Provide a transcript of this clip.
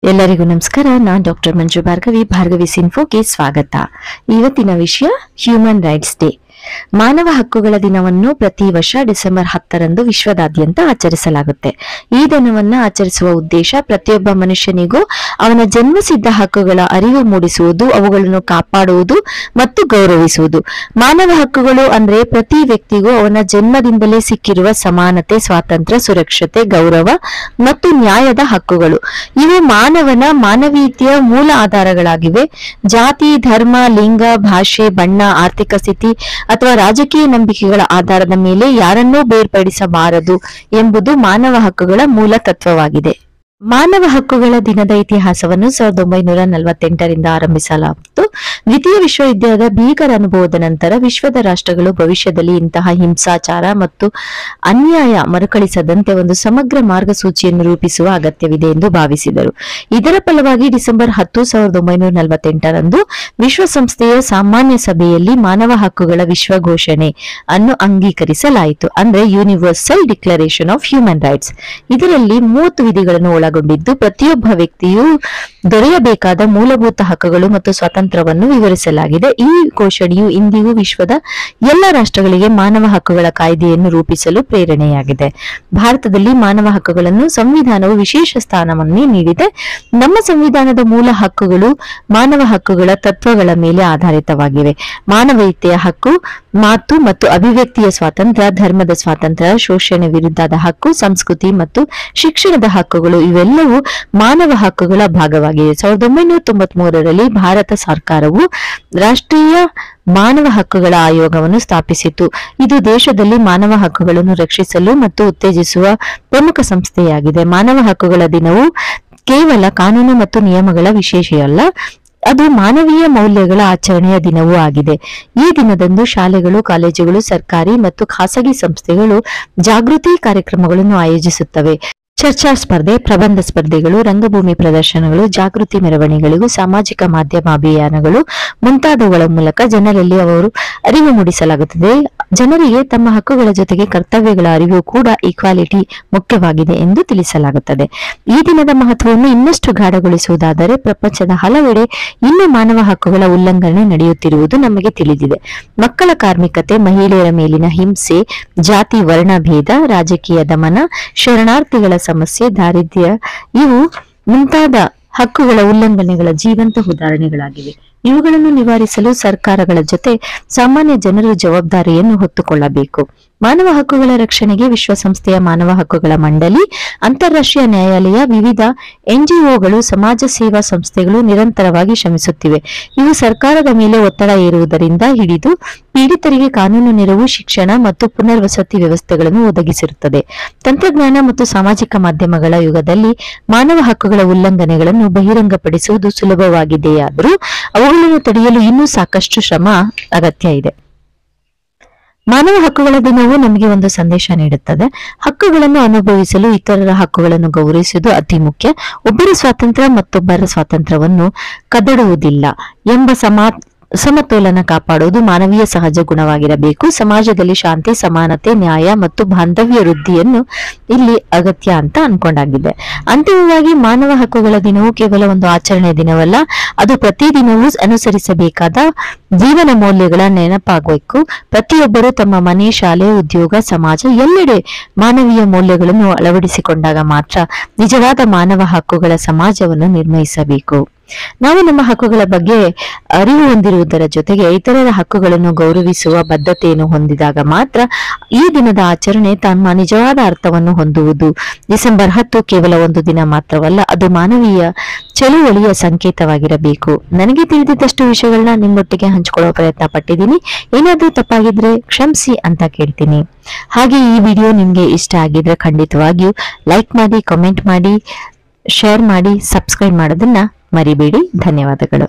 ಎಲ್ಲರಿಗೂ ನಮಸ್ಕಾರ. ನಾನು ಡಾಕ್ಟರ್ ಮಂಜು ಭಾರ್ಗವಿ ಸಿನ್ಫೋಗೆ ಸ್ವಾಗತ. ಇವತ್ತಿನ ವಿಷಯ ಹ್ಯೂಮನ್ ರೈಟ್ಸ್ ಡೇ. ಮಾನವ ಹಕ್ಕುಗಳ ದಿನವನ್ನು ಪ್ರತಿ ವರ್ಷ ಡಿಸೆಂಬರ್ 10ರಂದು ವಿಶ್ವದಾದ್ಯಂತ ಆಚರಿಸಲಾಗುತ್ತೆ. ಈ ದಿನವನ್ನ ಆಚರಿಸುವ ಉದ್ದೇಶ ಪ್ರತಿಯೊಬ್ಬ ಮನುಷ್ಯನಿಗೂ ಅವನ ಜನ್ಮಸಿದ್ಧ ಹಕ್ಕುಗಳ ಅರಿವು ಮೂಡಿಸುವುದು, ಅವುಗಳನ್ನು ಕಾಪಾಡುವುದು ಮತ್ತು ಗೌರವಿಸುವುದು. ಮಾನವ ಹಕ್ಕುಗಳು ಅಂದ್ರೆ ಪ್ರತಿ ವ್ಯಕ್ತಿಗೂ ಅವನ ಜನ್ಮದಿಂದಲೇ ಸಿಕ್ಕಿರುವ ಸಮಾನತೆ, ಸ್ವಾತಂತ್ರ್ಯ, ಸುರಕ್ಷತೆ, ಗೌರವ ಮತ್ತು ನ್ಯಾಯದ ಹಕ್ಕುಗಳು. ಇವು ಮಾನವನ ಮಾನವೀಯತೆಯ ಮೂಲ ಆಧಾರಗಳಾಗಿವೆ. ಜಾತಿ, ಧರ್ಮ, ಲಿಂಗ, ಭಾಷೆ, ಬಣ್ಣ, ಆರ್ಥಿಕ ಸ್ಥಿತಿ ಅಥವಾ ರಾಜಕೀಯ ನಂಬಿಕೆಗಳ ಆಧಾರದ ಮೇಲೆ ಯಾರನ್ನೂ ಬೇರ್ಪಡಿಸಬಾರದು ಎಂಬುದು ಮಾನವ ಹಕ್ಕುಗಳ ಮೂಲ ತತ್ವವಾಗಿದೆ. ಮಾನವ ಹಕ್ಕುಗಳ ದಿನದ ಇತಿಹಾಸವನ್ನು 1948ರಿಂದ ಆರಂಭಿಸಲಾಗಿತ್ತು. ದ್ವಿತೀಯ ವಿಶ್ವಯುದ್ಧದ ಭೀಕರ ಅನುಭವದ ನಂತರ ವಿಶ್ವದ ರಾಷ್ಟ್ರಗಳು ಭವಿಷ್ಯದಲ್ಲಿ ಇಂತಹ ಹಿಂಸಾಚಾರ ಮತ್ತು ಅನ್ಯಾಯ ಮರುಕಳಿಸದಂತೆ ಒಂದು ಸಮಗ್ರ ಮಾರ್ಗಸೂಚಿಯನ್ನು ರೂಪಿಸುವ ಅಗತ್ಯವಿದೆ ಎಂದು ಭಾವಿಸಿದರು. ಇದರ ಫಲವಾಗಿ ಡಿಸೆಂಬರ್ 10, 1948ರಂದು ವಿಶ್ವಸಂಸ್ಥೆಯ ಸಾಮಾನ್ಯ ಸಭೆಯಲ್ಲಿ ಮಾನವ ಹಕ್ಕುಗಳ ವಿಶ್ವ ಘೋಷಣೆ ಅನ್ನು ಅಂಗೀಕರಿಸಲಾಯಿತು, ಅಂದ್ರೆ universal declaration of human rights. ಇದರಲ್ಲಿ 30 ವಿಧಿಗಳನ್ನು ಒಳಗೊಂಡಿದ್ದು ಪ್ರತಿಯೊಬ್ಬ ವ್ಯಕ್ತಿಯು ದೊರೆಯಬೇಕಾದ ಮೂಲಭೂತ ಹಕ್ಕುಗಳು ಮತ್ತು ಸ್ವಾತಂತ್ರ್ಯವನ್ನು ವಿವರಿಸಲಾಗಿದೆ. ಈ ಘೋಷಣೆಯು ಇಂದಿಗೂ ವಿಶ್ವದ ಎಲ್ಲ ರಾಷ್ಟ್ರಗಳಿಗೆ ಮಾನವ ಹಕ್ಕುಗಳ ಕಾಯ್ದೆಯನ್ನು ರೂಪಿಸಲು ಪ್ರೇರಣೆಯಾಗಿದೆ. ಭಾರತದಲ್ಲಿ ಮಾನವ ಹಕ್ಕುಗಳನ್ನು ಸಂವಿಧಾನವು ವಿಶೇಷ ಸ್ಥಾನವನ್ನು ನೀಡಿದೆ. ನಮ್ಮ ಸಂವಿಧಾನದ ಮೂಲ ಹಕ್ಕುಗಳು ಮಾನವ ಹಕ್ಕುಗಳ ತತ್ವಗಳ ಮೇಲೆ ಆಧಾರಿತವಾಗಿವೆ. ಮಾನವೀಯತೆಯ ಹಕ್ಕು, ಮಾತು ಮತ್ತು ಅಭಿವ್ಯಕ್ತಿಯ ಸ್ವಾತಂತ್ರ್ಯ, ಧರ್ಮದ ಸ್ವಾತಂತ್ರ್ಯ, ಶೋಷಣೆ ವಿರುದ್ಧದ ಹಕ್ಕು, ಸಂಸ್ಕೃತಿ ಮತ್ತು ಶಿಕ್ಷಣದ ಹಕ್ಕುಗಳು ಇವೆಲ್ಲವೂ ಮಾನವ ಹಕ್ಕುಗಳ ಭಾಗವಾಗಿದೆ. 1993ರಲ್ಲಿ ಭಾರತ ಸರ್ಕಾರವು ರಾಷ್ಟ್ರೀಯ ಮಾನವ ಹಕ್ಕುಗಳ ಆಯೋಗವನ್ನು ಸ್ಥಾಪಿಸಿತು. ಇದು ದೇಶದಲ್ಲಿ ಮಾನವ ಹಕ್ಕುಗಳನ್ನು ರಕ್ಷಿಸಲು ಮತ್ತು ಉತ್ತೇಜಿಸುವ ಪ್ರಮುಖ ಸಂಸ್ಥೆಯಾಗಿದೆ. ಮಾನವ ಹಕ್ಕುಗಳ ದಿನವು ಕೇವಲ ಕಾನೂನು ಮತ್ತು ನಿಯಮಗಳ ವಿಶೇಷವಲ್ಲ, ಅದು ಮಾನವೀಯ ಮೌಲ್ಯಗಳ ಆಚರಣೆಯ ದಿನವೂ ಆಗಿದೆ. ಈ ದಿನದಂದು ಶಾಲೆಗಳು, ಕಾಲೇಜುಗಳು, ಸರ್ಕಾರಿ ಮತ್ತು ಖಾಸಗಿ ಸಂಸ್ಥೆಗಳು ಜಾಗೃತಿ ಕಾರ್ಯಕ್ರಮಗಳನ್ನು ಆಯೋಜಿಸುತ್ತವೆ. ಚರ್ಚಾ ಸ್ಪರ್ಧೆ, ಪ್ರಬಂಧ ಸ್ಪರ್ಧೆಗಳು, ರಂಗಭೂಮಿ ಪ್ರದರ್ಶನಗಳು, ಜಾಗೃತಿ ಮೆರವಣಿಗೆಗಳು, ಸಾಮಾಜಿಕ ಮಾಧ್ಯಮ ಅಭಿಯಾನಗಳು ಮುಂತಾದವುಗಳ ಮೂಲಕ ಜನರಲ್ಲಿ ಅವರು ಅರಿವು ಮೂಡಿಸಲಾಗುತ್ತದೆ. ಜನರಿಗೆ ತಮ್ಮ ಹಕ್ಕುಗಳ ಜೊತೆಗೆ ಕರ್ತವ್ಯಗಳ ಅರಿವು ಕೂಡ ಈಕ್ವಾಲಿಟಿ ಮುಖ್ಯವಾಗಿದೆ ಎಂದು ತಿಳಿಸಲಾಗುತ್ತದೆ. ಈ ದಿನದ ಮಹತ್ವವನ್ನು ಇನ್ನಷ್ಟು ಗಾಢಗೊಳಿಸುವುದಾದರೆ ಪ್ರಪಂಚದ ಹಲವೆಡೆ ಇನ್ನೂ ಮಾನವ ಹಕ್ಕುಗಳ ಉಲ್ಲಂಘನೆ ನಡೆಯುತ್ತಿರುವುದು ನಮಗೆ ತಿಳಿದಿದೆ. ಮಕ್ಕಳ ಕಾರ್ಮಿಕತೆ, ಮಹಿಳೆಯರ ಮೇಲಿನ ಹಿಂಸೆ, ಜಾತಿ ವರ್ಣಭೇದ, ರಾಜಕೀಯ ದಮನ, ಶರಣಾರ್ಥಿಗಳ ಸಮಸ್ಯೆ, ದಾರಿದ್ರ್ಯ ಇವು ಮುಂತಾದ ಹಕ್ಕುಗಳ ಉಲ್ಲಂಘನೆಗಳ ಜೀವಂತ ಉದಾಹರಣೆಗಳಾಗಿವೆ. ಇವುಗಳನ್ನು ನಿವಾರಿಸಲು ಸರ್ಕಾರಗಳ ಜೊತೆ ಸಾಮಾನ್ಯ ಜನರು ಜವಾಬ್ದಾರಿಯನ್ನು ಹೊತ್ತುಕೊಳ್ಳಬೇಕು. ಮಾನವ ಹಕ್ಕುಗಳ ರಕ್ಷಣೆಗೆ ವಿಶ್ವಸಂಸ್ಥೆಯ ಮಾನವ ಹಕ್ಕುಗಳ ಮಂಡಳಿ, ಅಂತಾರಾಷ್ಟ್ರೀಯ ನ್ಯಾಯಾಲಯ, ವಿವಿಧ NGOಗಳು, ಸಮಾಜ ಸೇವಾ ಸಂಸ್ಥೆಗಳು ನಿರಂತರವಾಗಿ ಶ್ರಮಿಸುತ್ತಿವೆ. ಇವು ಸರ್ಕಾರದ ಮೇಲೆ ಒತ್ತಡ ಹೇರುವುದರಿಂದ ಹಿಡಿದು ಪೀಡಿತರಿಗೆ ಕಾನೂನು ನೆರವು, ಶಿಕ್ಷಣ ಮತ್ತು ಪುನರ್ವಸತಿ ವ್ಯವಸ್ಥೆಗಳನ್ನು ಒದಗಿಸಿರುತ್ತದೆ. ತಂತ್ರಜ್ಞಾನ ಮತ್ತು ಸಾಮಾಜಿಕ ಮಾಧ್ಯಮಗಳ ಯುಗದಲ್ಲಿ ಮಾನವ ಹಕ್ಕುಗಳ ಉಲ್ಲಂಘನೆಗಳನ್ನು ಬಹಿರಂಗಪಡಿಸುವುದು ಸುಲಭವಾಗಿದೆಯಾದರೂ ಅವುಗಳನ್ನು ತಡೆಯಲು ಇನ್ನೂ ಸಾಕಷ್ಟು ಶ್ರಮ ಅಗತ್ಯ ಇದೆ. ಮಾನವ ಹಕ್ಕುಗಳ ದಿನವು ನಮಗೆ ಒಂದು ಸಂದೇಶ ನೀಡುತ್ತದೆ. ಹಕ್ಕುಗಳನ್ನು ಅನುಭವಿಸಲು ಇತರರ ಹಕ್ಕುಗಳನ್ನು ಗೌರವಿಸುವುದು ಅತಿ ಮುಖ್ಯ. ಒಬ್ಬರ ಸ್ವಾತಂತ್ರ್ಯ ಮತ್ತೊಬ್ಬರ ಸ್ವಾತಂತ್ರ್ಯವನ್ನು ಕದಡುವುದಿಲ್ಲ ಎಂಬ ಸಮತೋಲನ ಕಾಪಾಡುವುದು ಮಾನವೀಯ ಸಹಜ ಗುಣವಾಗಿರಬೇಕು. ಸಮಾಜದಲ್ಲಿ ಶಾಂತಿ, ಸಮಾನತೆ, ನ್ಯಾಯ ಮತ್ತು ಬಾಂಧವ್ಯ ವೃದ್ಧಿಯನ್ನು ಇಲ್ಲಿ ಅಗತ್ಯ ಅಂತ ಅನ್ಕೊಂಡಾಗಿದೆ. ಅಂತಿಮವಾಗಿ ಮಾನವ ಹಕ್ಕುಗಳ ದಿನವು ಕೇವಲ ಒಂದು ಆಚರಣೆಯ ದಿನವಲ್ಲ, ಅದು ಪ್ರತಿದಿನವೂ ಅನುಸರಿಸಬೇಕಾದ ಜೀವನ ಮೌಲ್ಯಗಳ ನೆನಪಾಗಬೇಕು. ಪ್ರತಿಯೊಬ್ಬರು ತಮ್ಮ ಮನೆ, ಶಾಲೆ, ಉದ್ಯೋಗ, ಸಮಾಜ ಎಲ್ಲೆಡೆ ಮಾನವೀಯ ಮೌಲ್ಯಗಳನ್ನು ಅಳವಡಿಸಿಕೊಂಡಾಗ ಮಾತ್ರ ನಿಜವಾದ ಮಾನವ ಹಕ್ಕುಗಳ ಸಮಾಜವನ್ನು ನಿರ್ಮಿಸಬೇಕು. ನಾವು ನಮ್ಮ ಹಕ್ಕುಗಳ ಬಗ್ಗೆ ಅರಿವು ಹೊಂದಿರುವುದರ ಜೊತೆಗೆ ಇತರರ ಹಕ್ಕುಗಳನ್ನು ಗೌರವಿಸುವ ಬದ್ಧತೆಯನ್ನು ಹೊಂದಿದಾಗ ಮಾತ್ರ ಈ ದಿನದ ಆಚರಣೆ ತಮ್ಮ ನಿಜವಾದ ಅರ್ಥವನ್ನು ಹೊಂದುವುದು. ಡಿಸೆಂಬರ್ 10 ಕೇವಲ ಒಂದು ದಿನ ಮಾತ್ರವಲ್ಲ, ಅದು ಮಾನವೀಯ ಚಳುವಳಿಯ ಸಂಕೇತವಾಗಿರಬೇಕು. ನನಗೆ ತಿಳಿದಿದ್ದಷ್ಟು ವಿಷಯಗಳನ್ನ ನಿಮ್ಮೊಟ್ಟಿಗೆ ಹಂಚಿಕೊಳ್ಳುವ ಪ್ರಯತ್ನ ಪಟ್ಟಿದ್ದೀನಿ. ಏನಾದ್ರೂ ತಪ್ಪಾಗಿದ್ರೆ ಕ್ಷಮಿಸಿ ಅಂತ ಕೇಳ್ತೀನಿ. ಹಾಗೆ ಈ ವಿಡಿಯೋ ನಿಮ್ಗೆ ಇಷ್ಟ ಆಗಿದ್ರೆ ಖಂಡಿತವಾಗಿಯೂ ಲೈಕ್ ಮಾಡಿ, ಕಾಮೆಂಟ್ ಮಾಡಿ, ಶೇರ್ ಮಾಡಿ, ಸಬ್ಸ್ಕ್ರೈಬ್ ಮಾಡೋದನ್ನ ಮರಿಬೇಡಿ. ಧನ್ಯವಾದಗಳು.